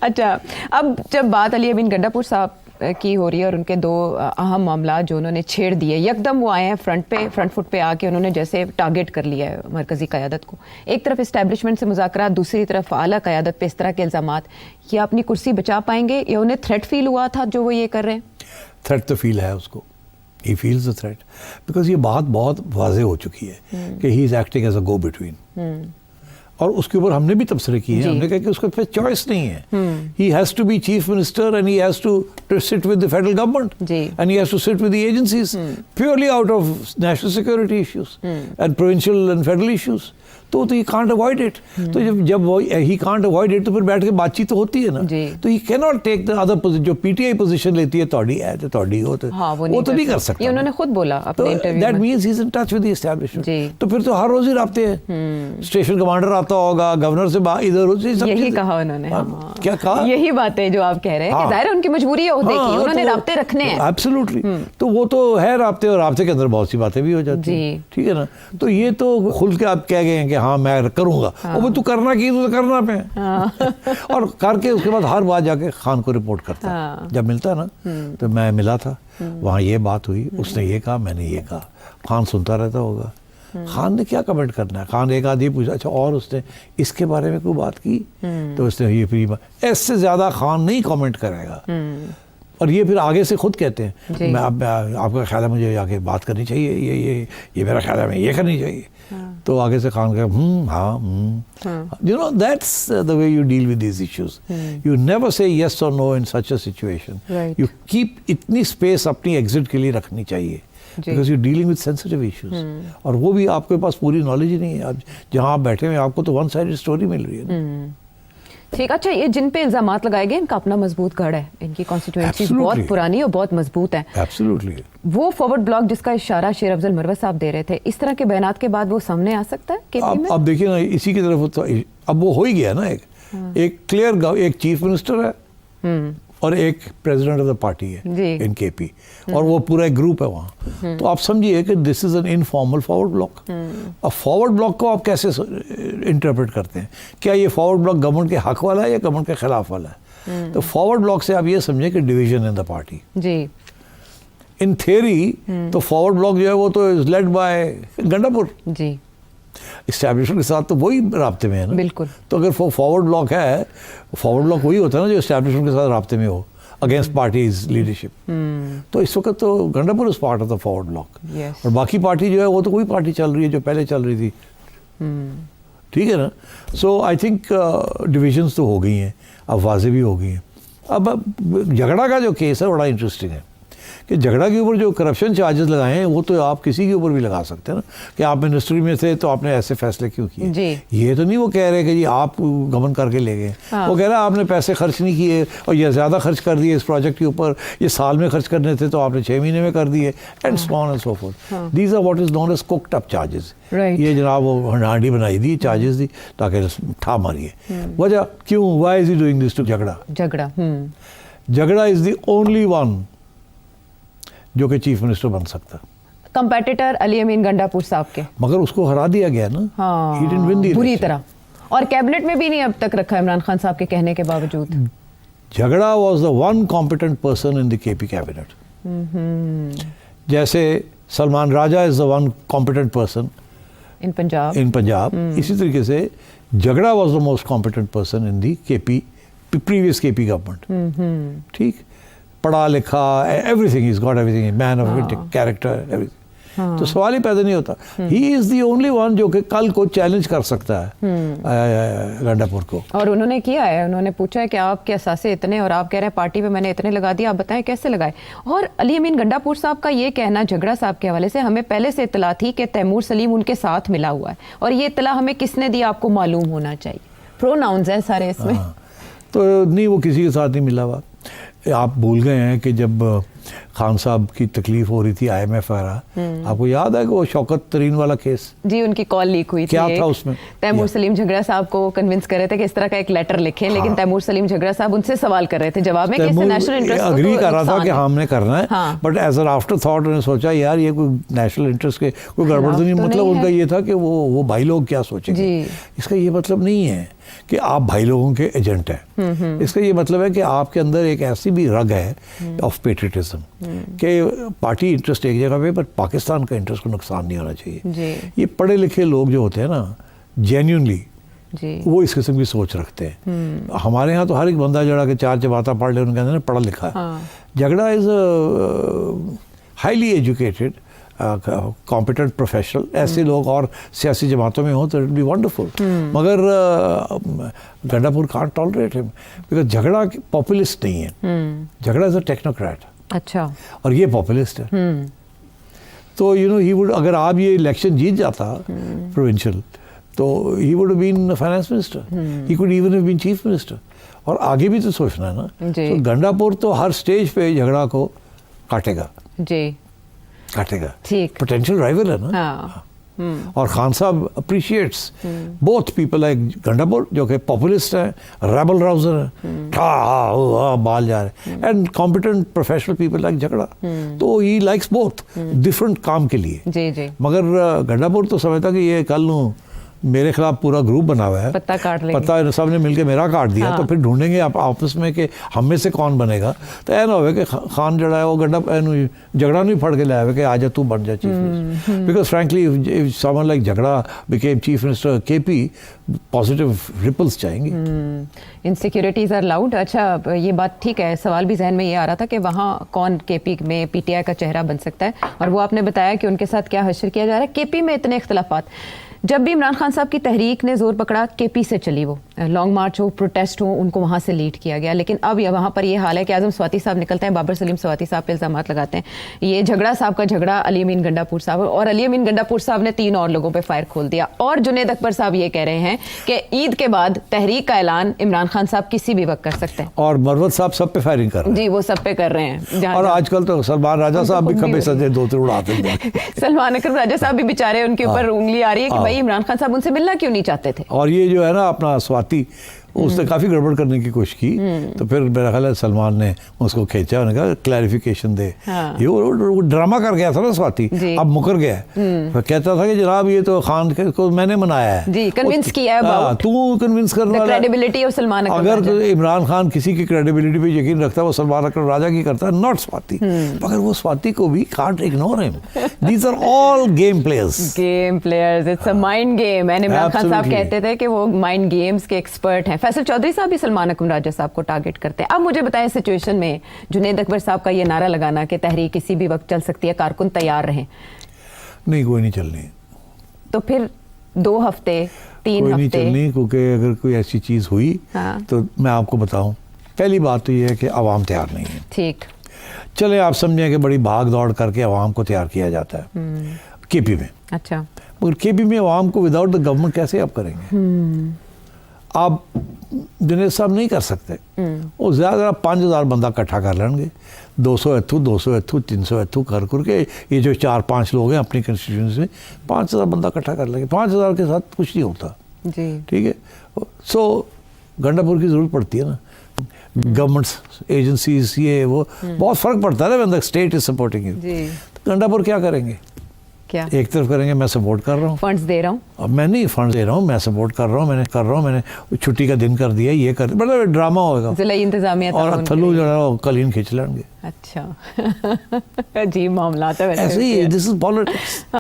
अच्छा, अब जब बात अली अमीन गंडापुर साहब की हो रही है और उनके दो अहम मामला जो उन्होंने छेड़ दिए, यकदम वो आए हैं फ्रंट फुट पे आके उन्होंने जैसे टारगेट कर लिया है मरकज़ी क़यादत को। एक तरफ इस्टेब्लिशमेंट से मुज़ाकरात, दूसरी तरफ आला क़यादत पे इस तरह के इल्ज़ामात, ये अपनी कुर्सी बचा पाएंगे या उन्हें थ्रेट फील हुआ था जो वो ये कर रहे हैं? थ्रेट तो फील है उसको, he feels the threat, because ये बात बहुत वाज़े हो चुकी है कि he is acting as a go between. और उसके ऊपर हमने भी तबसरे किए हैं, हमने कहा कि उसके पास चॉइस नहीं है, he has to be chief minister and he has to sit with the federal government and he has to sit with the agencies purely out of national security issues and provincial and federal issues. तो he can't avoid it. तो जब वो he can't avoid it तो फिर बैठ के बातचीत तो होती है ना। तो he can not take the other position. जो पीटीआई पोजीशन लेती है तोड़ी है तो तोड़ी हो तो वो तो नहीं कर सकता। ये उन्होंने खुद बोला अपने इंटरव्यू में। That means he is in touch with the establishment. तो फिर तो हर रोज ही राब्ते हैं, स्टेशन कमांडर आता होगा, गवर्नर से इधर उधर सब यही कहा उन्होंने। क्या कहा? यही बातें जो आप कह रहे हैं कि जाहिर है उनकी मजबूरी है ओहदे की, उन्होंने राब्ते रखने हैं। एब्सोल्युटली। तो वो तो है राब्ते, और राब्ते के अंदर बहुत सी बातें भी हो जाती हैं, ठीक है ना। तो ये तो खुल के आप कह गए हैं कि हाँ मैं करूँगा। वो तू करना की तो करना पे और करके उसके बाद हर बार जाके खान को रिपोर्ट करता है। जब मिलता है ना, तो मैं मिला था वहाँ, ये बात हुई, उसने ये कहा, मैंने ये कहा। खान सुनता रहता होगा, खान ने क्या कमेंट करना है। खान एक आदमी पूछा, अच्छा और उसने इसके बारे में कोई बात की, तो उसने ये फिर इससे ज्यादा खान नहीं कमेंट करेगा। और ये फिर आगे से खुद कहते हैं मैं आपका ख्याल है मुझे आगे बात करनी चाहिए, ये मेरा ख्याल है मैं ये करनी चाहिए। तो आगे से खान कहा you know that's the way you deal with these issues. You never say yes और no in such a situation. You keep इतनी स्पेस अपनी एग्जिट के लिए रखनी चाहिए, because you dealing with sensitive issues. और वो भी आपके पास पूरी नॉलेज ही नहीं है। आप जहाँ आप बैठे हुए आपको तो वन साइडेड स्टोरी मिल रही है। ठीक। अच्छा, ये जिन पे इल्जामात लगाए गए इनका अपना मजबूत गढ़ है, इनकी कॉन्स्टिट्यूएंसी बहुत पुरानी और बहुत मजबूत है। एब्सोल्युटली। वो फॉरवर्ड ब्लॉक जिसका इशारा शेर अफजल मरवत साहब दे रहे थे, इस तरह के बयानात के बाद वो सामने आ सकता है केपी में? अब देखिए ना, इसी की तरफ तो अब वो हो ही गया ना, एक क्लियर एक चीफ मिनिस्टर है और एक प्रेसिडेंट ऑफ द पार्टी है इन केपी, और वो पूरा एक ग्रुप है वहाँ। तो आप समझिए कि this is an informal forward block. अब फॉरवर्ड ब्लॉक को आप कैसे इंटरप्रेट करते हैं? क्या ये फॉरवर्ड ब्लॉक गवर्नमेंट के हक वाला है या गवर्नमेंट के खिलाफ वाला है? तो फॉरवर्ड ब्लॉक से आप ये समझें कि डिवीजन इन द पार्टी जी। इन थियरी तो फॉरवर्ड ब्लॉक जो है वो तो is led by Gandapur ji. Establishment के साथ तो वही राब्ते में है ना। बिल्कुल। तो अगर फॉरवर्ड ब्लॉक है, फॉरवर्ड ब्लॉक वही होता है ना जो इस्टेब्लिशमेंट के साथ राब्ते में हो अगेंस्ट पार्टीज लीडरशिप। तो इस वक्त तो Gandapur is part of the forward block. और बाकी पार्टी जो है वो तो वही पार्टी चल रही है जो पहले चल रही थी, ठीक है ना। सो आई थिंक डिविजन्स तो हो गई हैं, अब वाजे भी हो गई हैं। अब झगड़ा का जो केस है बड़ा इंटरेस्टिंग है कि झगड़ा के ऊपर जो करप्शन चार्जेस लगाए हैं वो तो आप किसी के ऊपर भी लगा सकते हैं ना, कि आप मिनिस्ट्री में थे तो आपने ऐसे फैसले क्यों किए। ये तो नहीं वो कह रहे कि जी आप गबन करके ले गए। वो कह रहा है आपने पैसे खर्च नहीं किए और ये ज़्यादा खर्च कर दिए इस प्रोजेक्ट के ऊपर, ये साल में खर्च करने थे तो आपने 6 महीने में कर दिए, and so on and so forth. These are what is known as cooked up charges. ये जनाब वो हांडी बनाई दी, चार्जेस दी ताकि ठा मारिए। वजह क्यों, why is he doing this to झगड़ा इज द ओनली वन जो कि चीफ मिनिस्टर बन सकता। कंपेटिटर अली अमीन गंडापुर साहब के, मगर उसको हरा दिया गया ना। हाँ, He didn't win the बुरी election. तरह। और कैबिनेट में भी नहीं अब तक रखा इमरान खान साहब के कहने के बावजूद। Jhagra was the one competent person in the KP cabinet. जैसे Salman Raja is the one competent person in Punjab. इसी तरीके से Jhagra was the most competent person in the KP previous KP government. ठीक, पढ़ा लिखा, everything, is got everything, man of character, everything. तो सवाल ही पैदा नहीं होता। He is the only one जो कि कल को चैलेंज कर सकता है गंडापुर को। और उन्होंने किया है, उन्होंने पूछा है कि आपके असासे इतने और आप कह रहे हैं पार्टी में मैंने इतने लगा दिए, आप बताएं कैसे लगाए। और अली अमीन गंडापुर साहब का ये कहना झगड़ा साहब के हवाले से, हमें पहले से इत्तला थी कि तैमूर सलीम उनके साथ मिला हुआ है और ये इत्तला हमें किसने दी आपको मालूम होना चाहिए। प्रोनाउंस हैं सारे इसमें। तो नहीं, वो किसी के साथ नहीं मिला हुआ। आप भूल गए हैं कि जब खान साहब की तकलीफ हो रही थी IMF वगैरह, आपको याद है कि वो शौकत तरीन वाला केस जी, उनकी कॉल लीक हुई थी। क्या था उसमें? तैमूर सलीम झगड़ा साहब को कन्विंस कर रहे थे कि इस तरह का एक लेटर लिखें, लेकिन तैमूर सलीम झगड़ा साहब उनसे सवाल कर रहे थे जवाब में कि इससे नेशनल इंटरेस्ट अग्री कर रहा था कि हमने करना है, but as an afterthought उन्होंने सोचा यार ये कोई नेशनल इंटरेस्ट के कोई गड़बड़ तो नहीं। मतलब उनका ये था कि वो भाई लोग क्या सोचेंगे, इसका ये मतलब नहीं है। कि आप भाई लोगों के एजेंट हैं। इसका ये मतलब है कि आपके अंदर एक ऐसी भी रग है ऑफ पेट्रियटिज्म कि पार्टी इंटरेस्ट एक जगह पे, पर पाकिस्तान का इंटरेस्ट को नुकसान नहीं होना चाहिए। ये पढ़े लिखे लोग जो होते हैं ना, जेन्युइनली वो इस किस्म की सोच रखते हैं। हमारे यहाँ तो हर एक बंदा जड़ा के चार चबाता पढ़ ले, उनके अंदर पढ़ा लिखा है। झगड़ा is highly educated competent professional, ऐसे लोग और सियासी जमातों में हो तो इट बी वंडरफुल। मगर Gandapur can't tolerate him because Jhagra populist नहीं है। झगड़ा इज अ टेक्नोक्रेट। अच्छा। और ये पॉपुलिस्ट है। तो यू नो ही वुड, अगर आप ये इलेक्शन जीत जाता प्रोविंशियल, तो he would have been finance minister, he could even have been chief minister. और आगे भी तो सोचना है ना। तो गंडापुर तो हर स्टेज पे झगड़ा को काटेगा काटेगा। ठीक, पोटेंशियल राइवल है ना। और खान साहब appreciates both people like Gandapur जो कि पॉपुलिस्ट हैं, रेबल राउजर हैं, बाल जा रहे हैं, and competent professional people like झगड़ा। तो ही लाइक्स बोथ डिफरेंट काम के लिए। जी। मगर गंडापुर तो समझता कि ये कल नू मेरे खिलाफ पूरा ग्रुप बना हुआ है, पत्ता काट लेंगे, पत्ता सब ने मिलकर मेरा काट दिया। तो फिर ढूंढेंगे आप आपस में कि हम में से कौन बनेगा। तो ऐसा ना हो कि खान जड़ा है वो गंडा झगड़ा नहीं फड़ के लाया कि आजा तू बन जा chief minister. Because frankly someone like Jhagra became chief minister, KP positive ripples जाएंगी। Insecurities are loud. अच्छा, ये बात ठीक है। सवाल भी जहन में ये आ रहा था कि वहाँ कौन केपी में पीटीआई का चेहरा बन सकता है, और वो आपने बताया कि उनके साथ क्या हश्र किया जा रहा है। केपी में इतने इख्तलाफात, जब भी इमरान खान साहब की तहरीक ने जोर पकड़ा, केपी से चली, वो लॉन्ग मार्च हो, प्रोटेस्ट हो, उनको वहाँ से लीड किया गया। लेकिन अब वहाँ पर ये हाल है कि आजम स्वाति साहब निकलते हैं, बाबर सलीम स्वाति साहब पे इल्ज़ाम लगाते हैं। ये झगड़ा साहब का झगड़ा अली अमीन गंडापुर साहब, और अली अमीन गंडापुर साहब ने 3 और लोगों पे फायर खोल दिया। और जुनेद अकबर साहब ये कह रहे हैं कि ईद के बाद तहरीक का ऐलान इमरान खान साहब किसी भी वक्त कर सकते हैं। और मरवत साहब सब पे फायरिंग कर रहे हैं। जी, वो सब पे कर रहे हैं। और आजकल तो सलमान राजा साहब भी खबे सजे 2-3 उड़ाते हैं। सलमान अकबर राजा साहब भी बेचारे, उनके ऊपर उंगली आ रही है कि भाई इमरान खान साहब उनसे मिलना क्यों नहीं चाहते थे। और ये जो है ना अपना स्वाति, उसने काफ़ी गड़बड़ करने की कोशिश की। तो फिर मेरा ख्याल है सलमान ने उसको खींचा, उन्होंने कहा क्लैरिफिकेशन दे। ये वो ड्रामा कर गया था ना स्वाति, अब मुकर गया है। तो कहता था कि जनाब ये तो खान को मैंने मनाया है, जी, कन्विंस किया है, तू कन्विंस करने वाला। क्रेडिबिलिटी ऑफ सलमान अकबर अगर तो इमरान खान किसी की क्रेडिबिलिटी पे यकीन रखता है, वो सलमान अकबर राजा की करता है, नॉट स्वाति। मगर वो स्वाति को भी can't ignore him. These are all game players. It's a mind game. And Imran Khan साहब कहते थे कि वो माइंड गेम्स के एक्सपर्ट हैं। फैसल चौधरी साहब भी सलमान अकबर राजा साहब को टारगेट करते हैं। अब मुझे बताएं, सिचुएशन में जुनेद अकबर साहब का ये नारा लगाना कि तहरीक किसी भी वक्त चल सकती है, कारकुन तैयार रहें, नहीं कोई नहीं चलनी। तो फिर 2 हफ्ते 3 कोई हफ्ते नहीं चलनी, क्योंकि अगर कोई ऐसी चीज़ हुई तो मैं आपको बताऊं, पहली बात तो ये है कि आवाम तैयार नहीं है। ठीक, चले आप समझें कि बड़ी भाग दौड़ करके आवाम को तैयार किया जाता है केपी में। अच्छा, मगर केपी में आवाम को विदाउट द गवर्नमेंट कैसे आप करेंगे? आप जुनेद साहब नहीं कर सकते। वो ज़्यादा 5000 बंदा इकट्ठा कर लेंगे, 200 इत्थू 200 इत्थू 300 इत्थू कर करके, ये जो 4-5 लोग हैं अपनी कंस्टिट्यूंसी में, 5000 बंदा इकट्ठा कर लेंगे। 5000 के साथ कुछ नहीं होता जी, ठीक है। सो गंडापुर की ज़रूरत पड़ती है ना, गवर्नमेंट एजेंसीज ये वो बहुत फ़र्क पड़ता है ना, when the state is supporting you. तो गंडापुर क्या करेंगे? क्या एक तरफ करेंगे मैं सपोर्ट कर रहा हूँ, फंड्स दे रहा हूँ, अब मैं नहीं फंड दे रहा हूँ, मैं सपोर्ट कर रहा हूँ, मैंने छुट्टी का दिन कर दिया, ये कर, मतलब ड्रामा होगा। जिला इंतजामिया और थल्लू जो है कलीन खींच लेंगे। अच्छा अजीब मामला था वैसे। ऐसे ही दिस इज पॉलिटिक्स।